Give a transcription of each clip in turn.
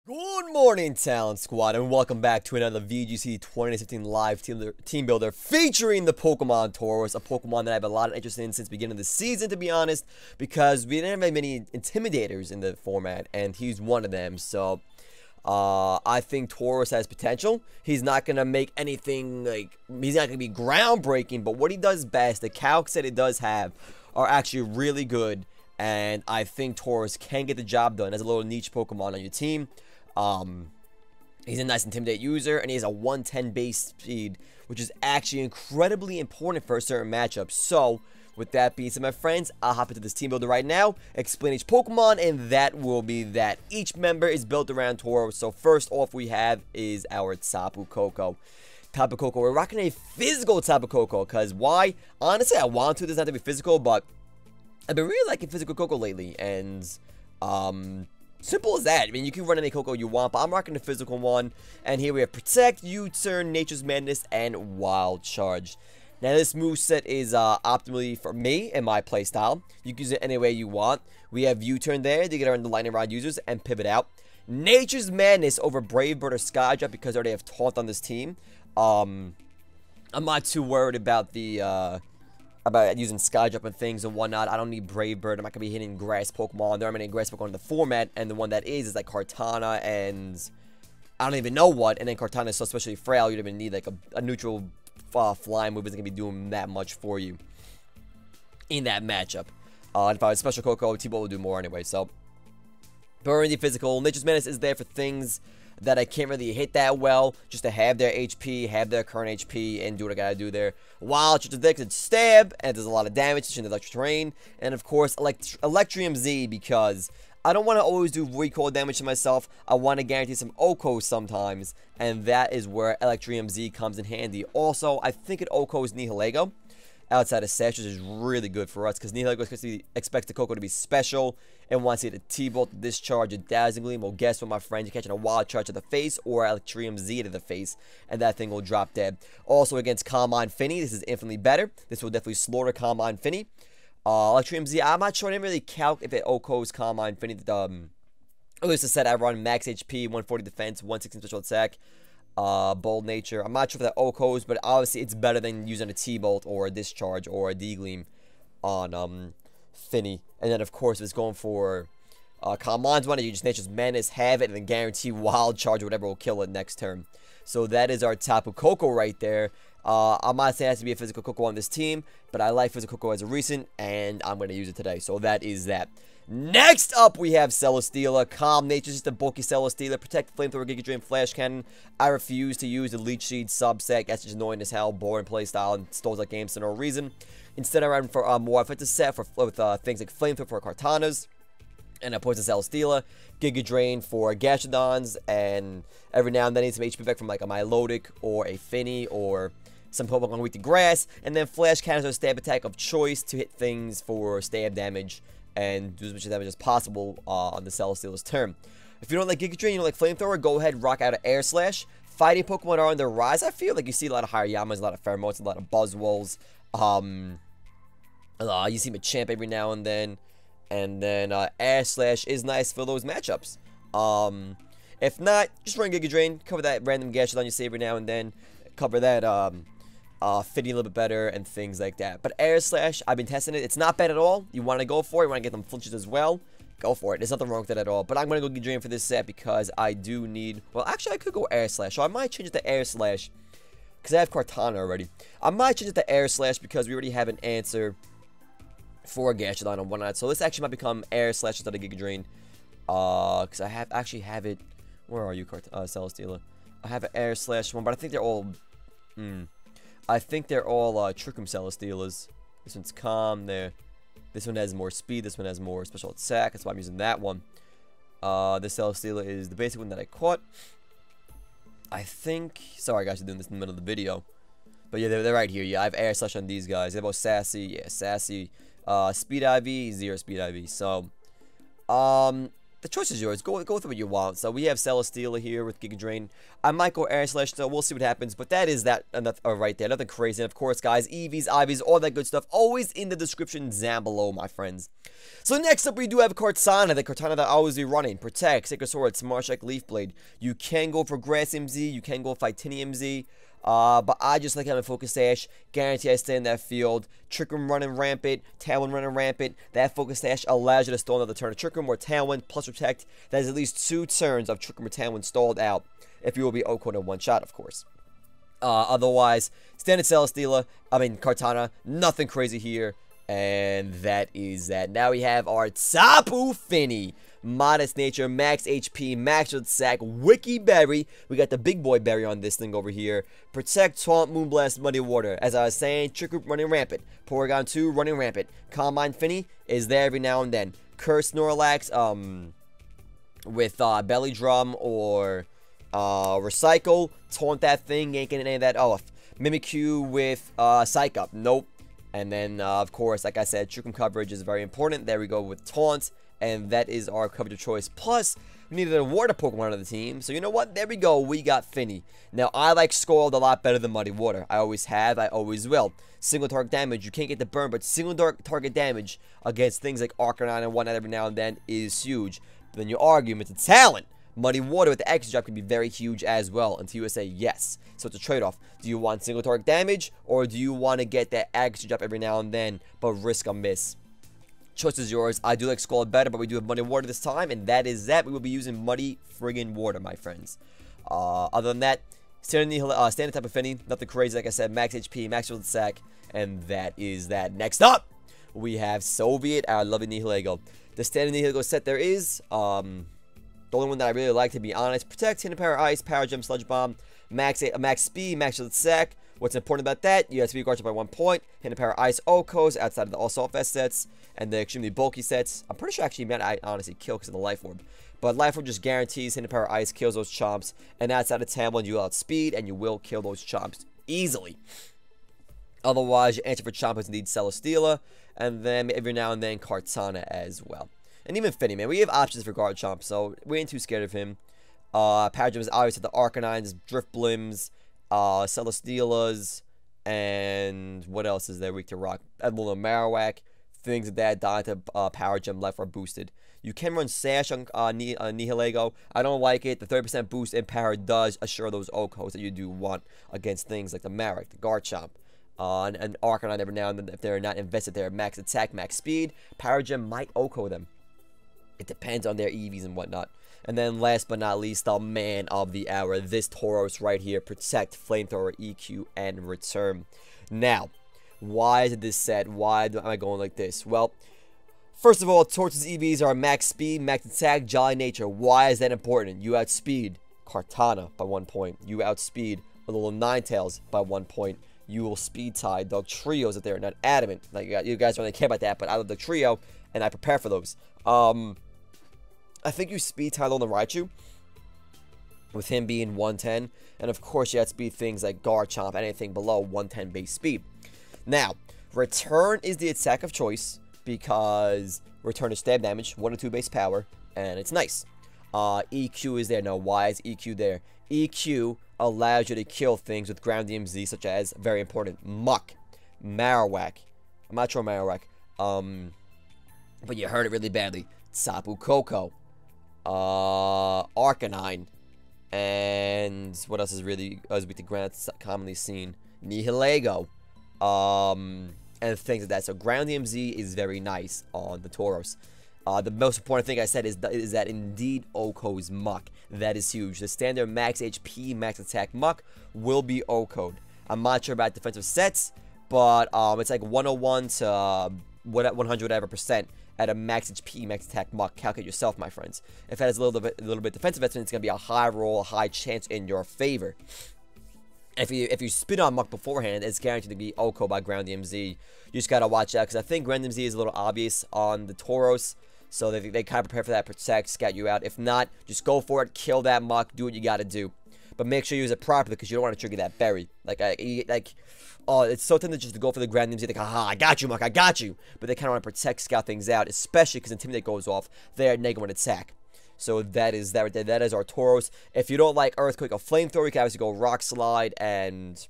Good morning, Talent Squad, and welcome back to another VGC 2015 live team builder featuring the Pokemon Tauros, a Pokemon that I have a lot of interest in since the beginning of the season, to be honest, because we didn't have many Intimidators in the format, and he's one of them. So I think Tauros has potential. He's not gonna make anything he's not gonna be groundbreaking, but what he does best, the calcs that it does have, are actually really good, and I think Tauros can get the job done as a little niche Pokemon on your team. He's a nice Intimidate user, and he has a 110 base speed, which is actually incredibly important for a certain matchup. So, with that being said, my friends, I'll hop into this team builder right now, explain each Pokemon, and that will be that. Each member is built around Tauros. So, first off we have is our Tapu Koko. Tapu Koko, we're rocking a physical Tapu Koko, because why? Honestly, I want to. It doesn't have to be physical, but I've been really liking physical Koko lately, and, simple as that. I mean, you can run any Koko you want, but I'm rocking the physical one. And here we have Protect, U-Turn, Nature's Madness, and Wild Charge. Now, this moveset is optimally for me and my playstyle. You can use it any way you want. We have U-Turn there to get around the Lightning Rod users and pivot out. Nature's Madness over Brave Bird or Skydrap because I already have Taunt on this team. I'm not too worried about the about using Skydrop and things and whatnot. I don't need Brave Bird. I'm not going to be hitting grass Pokemon. There aren't many grass Pokemon in the format, and the one that is like Kartana and I don't even know what, and then Kartana is so especially frail, you'd even need like a neutral flying move isn't going to be doing that much for you in that matchup. And if I was Special Koko, T-Ball would do more anyway, so Burn the physical. Nature's Madness is there for things that I can't really hit that well, just to have their HP, have their current HP, and do what I gotta do there. Wild Charge is can stab, and does a lot of damage in the electric terrain. And of course, Electrium Z, because I don't want to always do recoil damage to myself. I want to guarantee some OHKOs sometimes, and that is where Electrium Z comes in handy. Also, I think it OHKOs Nihilego outside of Sash, which is really good for us, because Nihilego expects the Koko to be special and wants to hit a T-Bolt, discharge, a Dazzling Gleam. Well, guess what, my friend? You're catching a Wild Charge to the face or Electrium Z to the face, and that thing will drop dead. Also, against Calm Mind Fini, this is infinitely better. This will definitely slaughter Calm Mind Fini. Electrium Z, I'm not sure. I didn't really calc if it OHKOs Calm Mind Fini. At least I said I run max HP, 140 defense, 116 special attack. Bold Nature. I'm not sure if that OHKOs, but obviously it's better than using a T-Bolt or a Discharge or a D-Gleam on Fini. And then of course if it's going for Calm Mind's one, you just Nature's Madness, have it, and then guarantee Wild Charge or whatever will kill it next turn. So that is our Tapu Koko right there. I'm not saying it has to be a physical Koko on this team, but I like physical Koko as a recent, and I'm going to use it today. So that is that. Next up, we have Celesteela. Calm Nature, just a bulky Celesteela. Protect, Flamethrower, Giga Drain, Flash Cannon. I refuse to use the Leech Seed subset. That's just annoying as hell. Boring playstyle and stalls like games for no reason. Instead, I ran for more offensive set with things like Flamethrower for Kartanas. And I Poison Celesteela. Giga Drain for Gashadons. And every now and then I need some HP back from like a Milotic or a Fini or some Pokemon weak to grass. And then Flash Cannons are a stab attack of choice to hit things for stab damage and do as much damage as possible on the Celesteela's turn. If you don't like Giga Drain, you don't like Flamethrower, go ahead and rock out of Air Slash. Fighting Pokemon are on the rise. I feel like you see a lot of Harayamas, a lot of Pheromones, a lot of Buzzwoles. You see Machamp every now and then. And then Air Slash is nice for those matchups. If not, just run Giga Drain. Cover that random Gashadon you see every now and then. Cover that Fini a little bit better and things like that. But Air Slash, I've been testing it. It's not bad at all. You want to go for it. You want to get them flinches as well. Go for it. There's nothing wrong with that at all. But I'm going to go Giga Drain for this set because I do need... Well, actually, I could go Air Slash. So I might change it to Air Slash because I have Kartana already. I might change it to Air Slash because we already have an answer for Gashadon on one night. So this actually might become Air Slash instead of Giga Drain. Because I actually have it... Where are you, Celesteela? I have an Air Slash one, but I think they're all... I think they're all Trick 'em Celesteelas. This one's calm there. This one has more speed. This one has more special attack. That's why I'm using that one. This Celesteela is the basic one that I caught. I think... Sorry guys, I'm doing this in the middle of the video. But yeah, they're right here. Yeah, I have Air Slash on these guys. They're both Sassy. Yeah, Sassy. Speed IV, 0 Speed IV. So, the the choice is yours. Go with what you want. So we have Celesteela here with Giga Drain. I might go Air Slash, so we'll see what happens. But that is that right there. Nothing crazy. And of course, guys, EVs, IVs, all that good stuff, always in the description down below, my friends. So next up, we do have Kartana. The Kartana that I always be running. Protect, Sacred Sword, Smart Strike, Leaf Blade. You can go for Groundium Z. You can go Titanium Z. But I just like having Focus Sash. Guarantee I stay in that field. Trick Room running rampant. Tailwind running rampant. That Focus Sash allows you to stall another turn of Trick Room or Tailwind plus Protect. That is at least 2 turns of Trick Room or Tailwind stalled out. If you will be OHKO'd in one shot, of course. Otherwise, standard Kartana. Nothing crazy here. And that is that. Now we have our Tapu Fini. Modest Nature, Max HP, Max Sack, Wiki Berry. We got the big boy berry on this thing over here. Protect, Taunt, Moonblast, Muddy Water. As I was saying, Trick Room running rampant. Porygon 2 running rampant. Combine Fini is there every now and then. Curse Snorlax with Belly Drum or Recycle. Taunt that thing, ain't getting any of that off. Mimikyu with Psych Up. Nope. And then, of course, like I said, Trick Room coverage is very important. There we go with Taunt. And that is our coverage of choice. Plus, we needed a water Pokemon on the team. So, you know what? There we go. We got Fini. Now, I like Scald a lot better than Muddy Water. I always have. I always will. Single target damage. You can't get the burn, but single target damage against things like Arcanine and whatnot every now and then is huge. But then you argue Mr.Talent. Muddy Water with the X drop can be very huge as well until you say yes. So it's a trade-off. Do you want single target damage or do you want to get that X drop every now and then but risk a miss? Choice is yours. I do like Scald better, but we do have Muddy Water this time, and that is that. We will be using Muddy friggin' Water, my friends. Other than that, standard type of Fini, nothing crazy. Like I said, Max HP, Max Sack, and that is that. Next up, we have Soviet, our lovely Nihilego. The standard Nihilego set there is, the only one that I really like, to be honest. Protect, Hidden Power Ice, Power Gem, Sludge Bomb, Max Speed, Max Sack. What's important about that? You have to be guarded by 1 point. Hidden Power Ice OHKOs outside of the Assault Vest sets and the extremely bulky sets. I'm pretty sure actually meant I honestly kill because of the Life Orb. But Life Orb just guarantees Hidden Power Ice kills those chomps. And outside of Tailwind, you outspeed and you will kill those chomps easily. Otherwise, your answer for chomp is indeed Celesteela. And then every now and then Kartana as well. And even Fini, man. We have options for guard chomp, so we ain't too scared of him. Power Gems obviously the Arcanines, Drift Blims, Celesteelas, and what else is there weak to rock? Little Marowak, things like that, die to Power Gem Life Orb boosted. You can run Sash on Nihilego. I don't like it. The 30% boost in power does assure those OHKOs that you do want against things like the Marowak, the Garchomp, and Arcanine every now and then if they're not invested there. Max attack, max speed. Power Gem might OHKO them. It depends on their EVs and whatnot. And then last but not least, the man of the hour, this Tauros right here. Protect, Flamethrower, EQ, and Return. Now, why is it this set? Why am I going like this? Well, first of all, Tauros' EVs are max speed, max attack, jolly nature. Why is that important? You outspeed Kartana by 1 point. You outspeed a little Ninetales by 1 point. You will speed tie Dog Trios if they're not adamant. Like, you guys don't really care about that, but I love the trio, and I prepare for those. I think you speed tie on the Raichu, with him being 110, and of course you outspeed things like Garchomp, anything below 110 base speed. Now, Return is the attack of choice, because Return is stab damage, 1 or 2 base power, and it's nice. EQ is there. Now, why is EQ there? EQ allows you to kill things with Groundium Z, such as, very important, Muck, Marowak. I'm not sure Marowak, but you heard it really badly. Tapu Koko, Arcanine, and what else is really weak to ground commonly seen? Nihilego, and things like that. So Groundium Z is very nice on the Tauros. The most important thing I said is that indeed OHKO's Muck. That is huge. The standard max HP, max attack Muck will be OHKO'd. I'm not sure about defensive sets, but it's like 101 to 100 whatever percent at a max HP, max attack Muck. Calculate yourself, my friends. If it has a little bit defensive estimate, it's gonna be a high roll, a high chance in your favor. If you spin on Muck beforehand, it's guaranteed to be OHKO by Groundium Z. You just gotta watch out, because I think Groundium Z is a little obvious on the Tauros. So they kind of prepare for that, protect, scout you out. If not, just go for it, kill that Muck, do what you gotta do. But make sure you use it properly, because you don't want to trigger that berry. Oh, it's so tempting just to go for the Groundium Z, like, haha, I got you, Muck, I got you. But they kind of want to protect, scout things out, especially because Intimidate goes off. They're at -1 attack. So that is that right there. That is our Tauros. If you don't like Earthquake or Flamethrower, you can obviously go Rock Slide and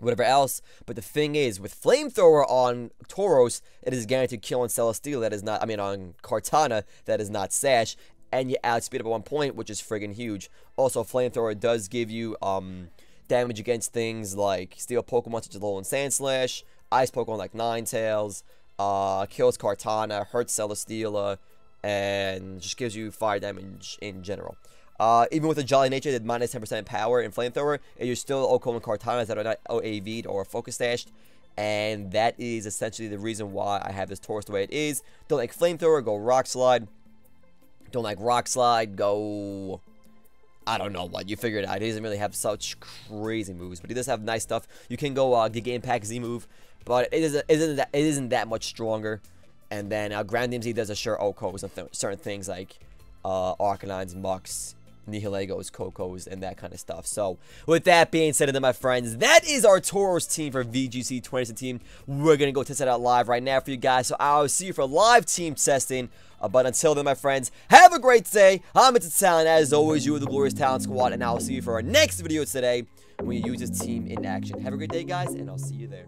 whatever else. But the thing is, with Flamethrower on Tauros, it is guaranteed kill on Celesteela. That is not, I mean, on Kartana, that is not Sash. And you outspeed up at 1 point, which is friggin' huge. Also, Flamethrower does give you damage against things like Steel Pokemon such as Alolan Sandslash, Ice Pokemon like Ninetales, kills Kartana, hurts Celesteela, and just gives you fire damage in general. Even with a Jolly Nature that minus 10% power in Flamethrower, you're still Oko and Kartanas that are not OAV'd or Focus Dashed. And that is essentially the reason why I have this Tauros the way it is. Don't like Flamethrower, go Rock Slide. Don't like Rock Slide, go... I don't know what. You figure it out. He doesn't really have such crazy moves, but he does have nice stuff. You can go Giga Impact Z move, but it isn't that much stronger. And then Groundium Z does assure Okos and certain things like Arcanines, Mucks, Nihilegos, Kokos, and that kind of stuff. So, with that being said, then my friends, that is our Tauros team for VGC 2017. We're going to go test it out live right now for you guys. So, I'll see you for live team testing. But until then, my friends, have a great day. I'm Mr.Talent. As always, you are the Glorious Talent Squad. And I'll see you for our next video today when we use this team in action. Have a great day, guys, and I'll see you there.